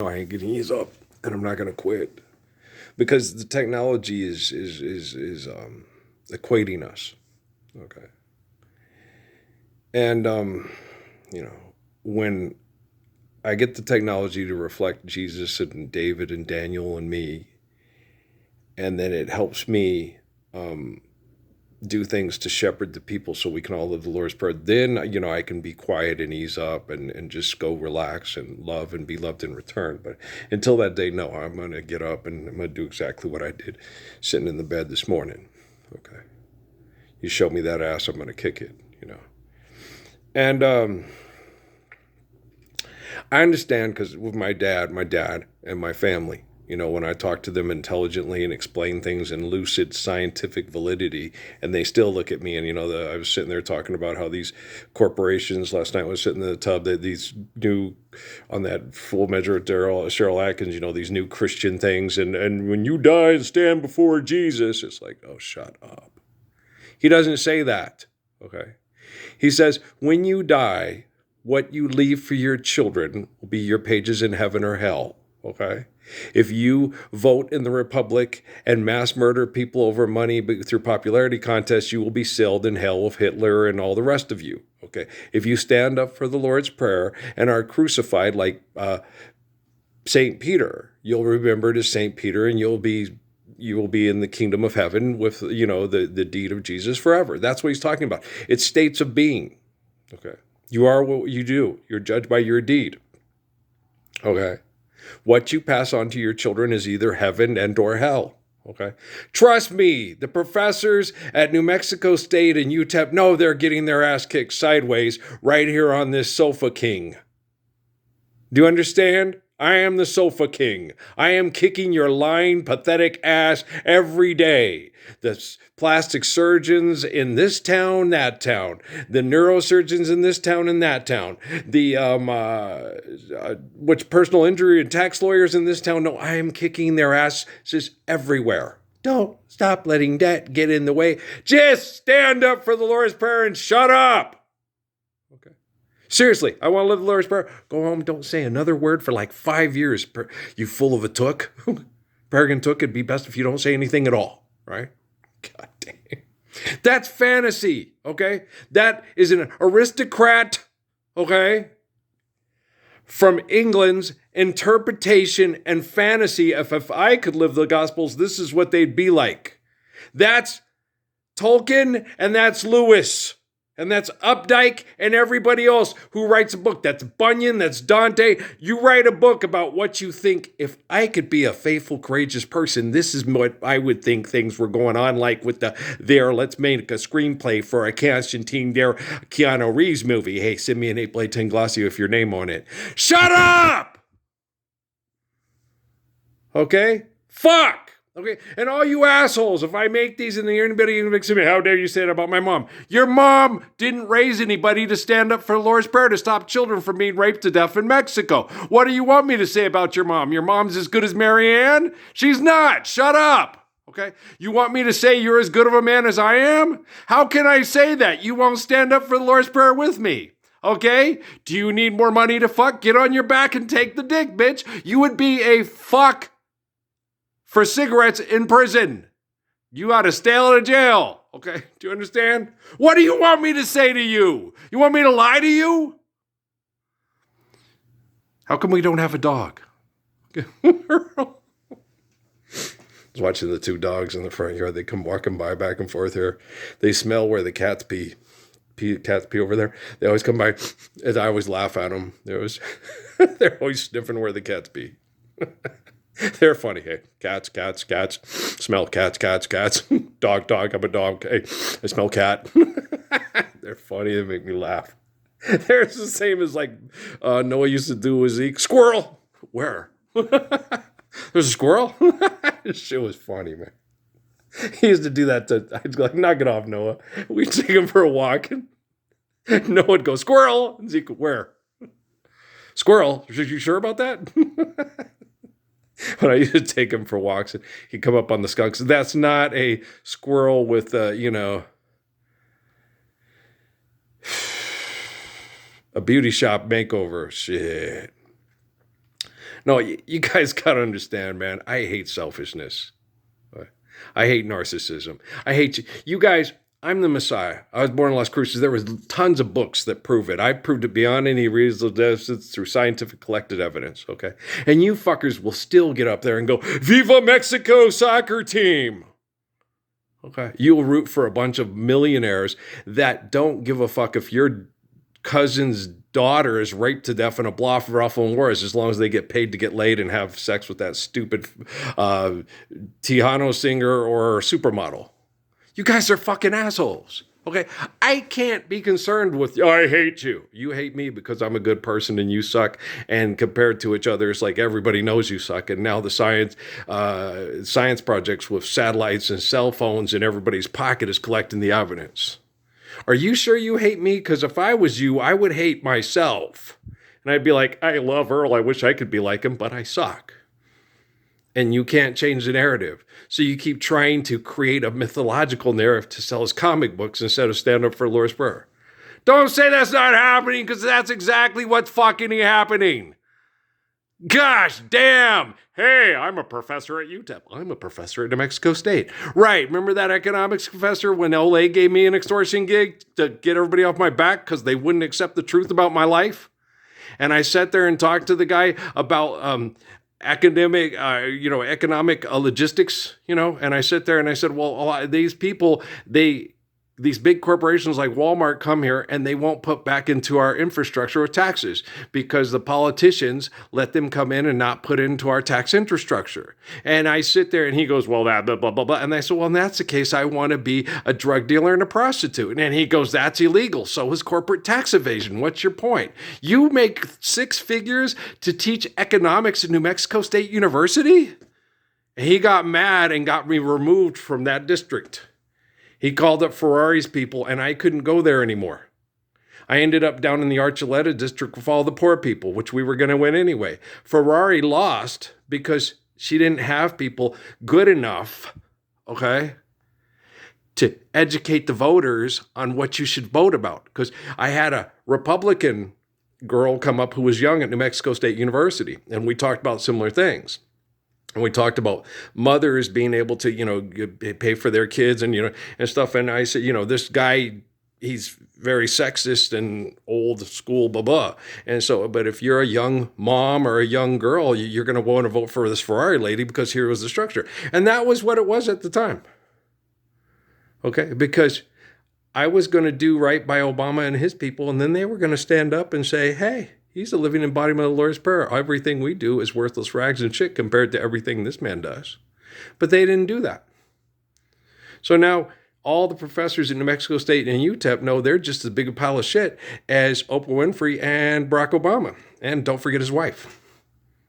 I ain't getting ease up, and I'm not gonna quit because the technology is equating us. Okay, and you know, when I get the technology to reflect Jesus and David and Daniel and me, and then it helps me do things to shepherd the people so we can all live the Lord's Prayer. Then, I can be quiet and ease up and just go relax and love and be loved in return. But until that day, no, I'm going to get up and I'm going to do exactly what I did sitting in the bed this morning. Okay. You show me that ass, I'm going to kick it. And I understand because with my dad and my family, when I talk to them intelligently and explain things in lucid scientific validity, and they still look at me and, I was sitting there talking about how these corporations, last night I was sitting in the tub, that these new, on that Full Measure of Cheryl Atkins, these new Christian things. And when you die and stand before Jesus, it's like, oh, shut up. He doesn't say that. Okay. He says, when you die, what you leave for your children will be your pages in heaven or hell. Okay? If you vote in the Republic and mass murder people over money through popularity contests, you will be sealed in hell with Hitler and all the rest of you. Okay? If you stand up for the Lord's Prayer and are crucified like St. Peter, you'll be remembered as St. Peter, and you will be in the kingdom of heaven with, the deed of Jesus forever. That's what he's talking about. It's states of being. Okay. You are what you do. You're judged by your deed. Okay. What you pass on to your children is either heaven and or hell. Okay. Trust me, the professors at New Mexico State and UTEP know they're getting their ass kicked sideways right here on this sofa king. Do you understand? I am the sofa king. I am kicking your lying, pathetic ass every day. The plastic surgeons in this town, that town. The neurosurgeons in this town and that town. The which personal injury and tax lawyers in this town. No, I am kicking their asses everywhere. Don't stop letting that get in the way. Just stand up for the Lord's Prayer and shut up. Okay. Seriously, I want to live the Lord's Prayer. Go home, don't say another word for like 5 years. You fool of a took. Peregrine took, it'd be best if you don't say anything at all, right? God damn. That's fantasy, okay? That is an aristocrat, okay? From England's interpretation and fantasy of if I could live the Gospels, this is what they'd be like. That's Tolkien and that's Lewis. And that's Updike and everybody else who writes a book. That's Bunyan, that's Dante. You write a book about what you think. If I could be a faithful, courageous person, this is what I would think things were going on like with let's make a screenplay for a Constantine Keanu Reeves movie. Hey, send me an 8x10 glossy with your name on it. Shut up! Okay? Fuck! Okay, and all you assholes, if I make these and anybody convicts me, how dare you say that about my mom? Your mom didn't raise anybody to stand up for the Lord's Prayer to stop children from being raped to death in Mexico. What do you want me to say about your mom? Your mom's as good as Mary Ann? She's not. Shut up. Okay? You want me to say you're as good of a man as I am? How can I say that? You won't stand up for the Lord's Prayer with me. Okay? Do you need more money to fuck? Get on your back and take the dick, bitch. You would be a fuck for cigarettes in prison. You ought to stay out of jail. Okay, do you understand? What do you want me to say to you? You want me to lie to you? How come we don't have a dog? I was watching the two dogs in the front yard. They come walking by back and forth here. They smell where the cats pee. Cats pee over there. They always come by, and I always laugh at them. They're always sniffing where the cats pee. They're funny. Hey, cats. Smell cats. Dog. I'm a dog. Hey, I smell cat. They're funny. They make me laugh. They're the same as like Noah used to do with Zeke. Squirrel. Where? There's a squirrel? This shit was funny, man. He used to do that I'd like, knock it off, Noah. We'd take him for a walk. And Noah would go, squirrel. And Zeke, where? Squirrel. Are you sure about that? When I used to take him for walks, and he'd come up on the skunks. That's not a squirrel with, a beauty shop makeover. Shit. No, you guys gotta understand, man. I hate selfishness. I hate narcissism. I hate you. You guys, I'm the Messiah. I was born in Las Cruces. There was tons of books that prove it. I proved it beyond any reasonable evidence through scientific collected evidence, okay? And you fuckers will still get up there and go, Viva Mexico soccer team! Okay? You will root for a bunch of millionaires that don't give a fuck if your cousin's daughter is raped to death in a bluff ruffle and wars as long as they get paid to get laid and have sex with that stupid Tejano singer or supermodel. You guys are fucking assholes. Okay, I can't be concerned with you. I hate you. You hate me because I'm a good person and you suck. And compared to each other, it's like everybody knows you suck. And now the science projects with satellites and cell phones in everybody's pocket is collecting the evidence. Are you sure you hate me? Because if I was you, I would hate myself. And I'd be like, I love Earl. I wish I could be like him, but I suck. And you can't change the narrative. So you keep trying to create a mythological narrative to sell his comic books instead of stand up for Louis Burr. Don't say that's not happening, because that's exactly what's fucking happening. Gosh damn. Hey, I'm a professor at UTEP. I'm a professor at New Mexico State. Right. Remember that economics professor when LA gave me an extortion gig to get everybody off my back because they wouldn't accept the truth about my life? And I sat there and talked to the guy about economic logistics, and I sit there and I said, well, a lot of these people, these big corporations like Walmart come here and they won't put back into our infrastructure with taxes because the politicians let them come in and not put into our tax infrastructure. And I sit there and he goes, well, that blah, blah, blah, blah. And I said, well, if that's the case, I want to be a drug dealer and a prostitute. And he goes, that's illegal. So is corporate tax evasion. What's your point? You make 6 figures to teach economics at New Mexico State University? He got mad and got me removed from that district. He called up Ferrari's people, and I couldn't go there anymore. I ended up down in the Archuleta district with all the poor people, which we were going to win anyway. Ferrari lost because she didn't have people good enough, okay, to educate the voters on what you should vote about. Because I had a Republican girl come up who was young at New Mexico State University, and we talked about similar things. And we talked about mothers being able to, pay for their kids and stuff. And I said, this guy, he's very sexist and old school, blah, blah. And so, but if you're a young mom or a young girl, you're going to want to vote for this Ferrari lady because here was the structure. And that was what it was at the time. Okay, because I was going to do right by Obama and his people. And then they were going to stand up and say, hey, he's a living embodiment of the Lord's Prayer. Everything we do is worthless rags and shit compared to everything this man does. But they didn't do that. So now all the professors in New Mexico State and UTEP know they're just as big a pile of shit as Oprah Winfrey and Barack Obama. And don't forget his wife.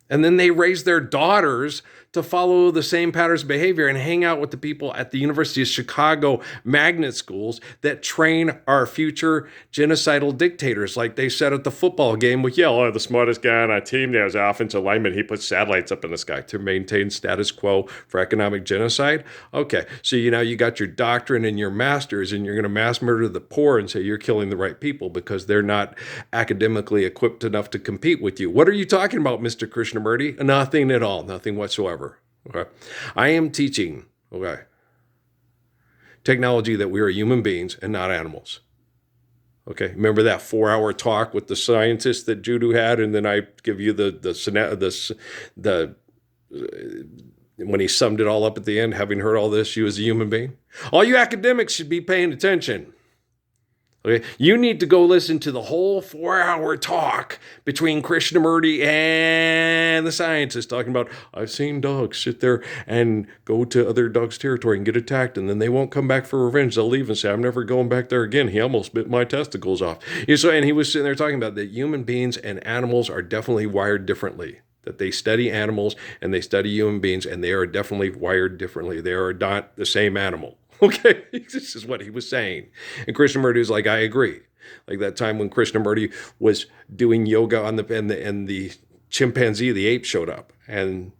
And then they raise their daughters to follow the same patterns of behavior and hang out with the people at the University of Chicago magnet schools that train our future genocidal dictators. Like they said at the football game with Yale, the smartest guy on our team there is our offensive lineman. He puts satellites up in the sky to maintain status quo for economic genocide. Okay, so you got your doctrine and your masters, and you're going to mass murder the poor and say you're killing the right people because they're not academically equipped enough to compete with you. What are you talking about, Mr. Krishnamurti? Nothing at all, nothing whatsoever. Okay, I am teaching, technology that we are human beings and not animals. Okay, remember that 4-hour talk with the scientist that Judo had, and then I give you the when he summed it all up at the end, having heard all this, you as a human being. All you academics should be paying attention. Okay, you need to go listen to the whole 4-hour talk between Krishnamurti and the scientist talking about, I've seen dogs sit there and go to other dogs' territory and get attacked, and then they won't come back for revenge. They'll leave and say, I'm never going back there again. He almost bit my testicles off. And he was sitting there talking about that human beings and animals are definitely wired differently. That they study animals and they study human beings, and they are definitely wired differently. They are not the same animal. Okay, this is what he was saying. And Krishnamurti was like, I agree. Like that time when Krishnamurti was doing yoga on and the chimpanzee, the ape, showed up. And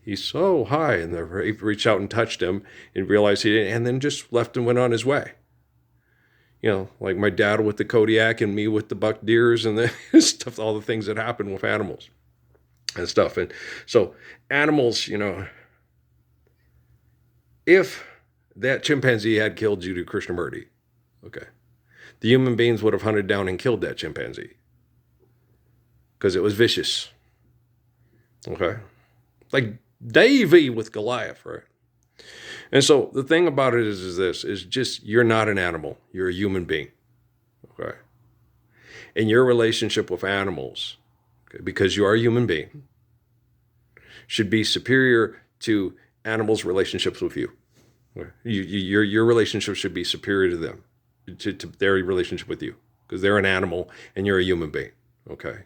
he's so high, and the ape reached out and touched him and realized he didn't, and then just left and went on his way. Like my dad with the Kodiak and me with the buck deers and the stuff, all the things that happen with animals. and stuff. And so animals, if that chimpanzee had killed Jiddu Krishnamurti, okay, the human beings would have hunted down and killed that chimpanzee because it was vicious. Okay, like Davy with Goliath, right? And so the thing about it is this: is just you're not an animal; you're a human being. Okay, and your relationship with animals, okay, because you are a human being, should be superior to animals' relationships with you. Okay? Your relationship should be superior to them, to their relationship with you, because they're an animal and you're a human being. Okay,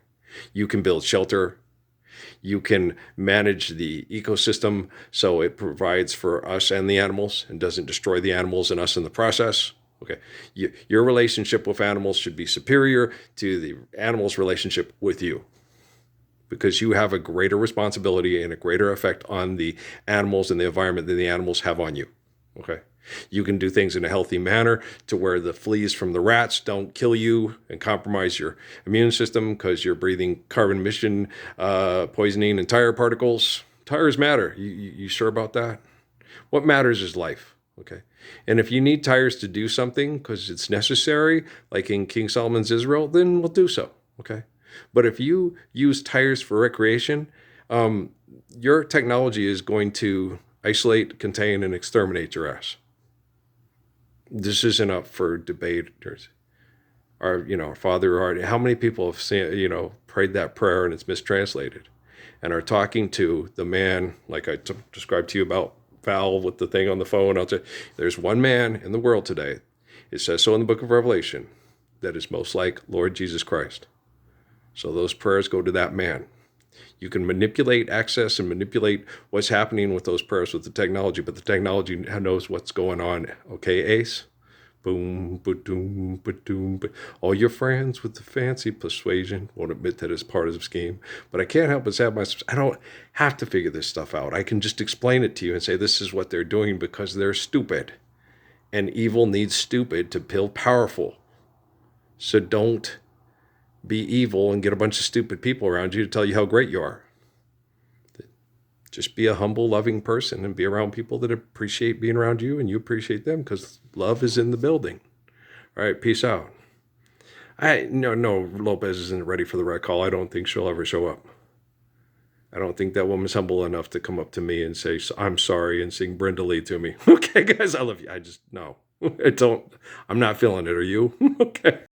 you can build shelter. You can manage the ecosystem so it provides for us and the animals and doesn't destroy the animals and us in the process. Okay, your relationship with animals should be superior to the animals' relationship with you, because you have a greater responsibility and a greater effect on the animals and the environment than the animals have on you. Okay. You can do things in a healthy manner to where the fleas from the rats don't kill you and compromise your immune system because you're breathing carbon emission poisoning and tire particles. Tires matter. You sure about that? What matters is life. Okay. And if you need tires to do something because it's necessary, like in King Solomon's Israel, then we'll do so. Okay. But if you use tires for recreation, your technology is going to isolate, contain, and exterminate your ass. This isn't up for debate. Our Father art. How many people have seen, prayed that prayer and it's mistranslated, and are talking to the man like I described to you about Val with the thing on the phone. I'll tell you, there's one man in the world today. It says so in the book of Revelation that is most like Lord Jesus Christ. So those prayers go to that man. You can manipulate access and manipulate what's happening with those prayers with the technology, but the technology knows what's going on. Okay, Ace? Boom, ba-doom, ba-doom, ba. All your friends with the fancy persuasion won't admit that it's part of the scheme. But I can't help but say I don't have to figure this stuff out. I can just explain it to you and say this is what they're doing because they're stupid. And evil needs stupid to build powerful. So don't be evil and get a bunch of stupid people around you to tell you how great you are. Just be a humble, loving person and be around people that appreciate being around you and you appreciate them, because love is in the building. All right, peace out. No, Lopez isn't ready for the right call. I don't think she'll ever show up. I don't think that woman's humble enough to come up to me and say, I'm sorry, and sing Brenda Lee to me. Okay, guys, I love you. No, I'm not feeling it. Are you? Okay.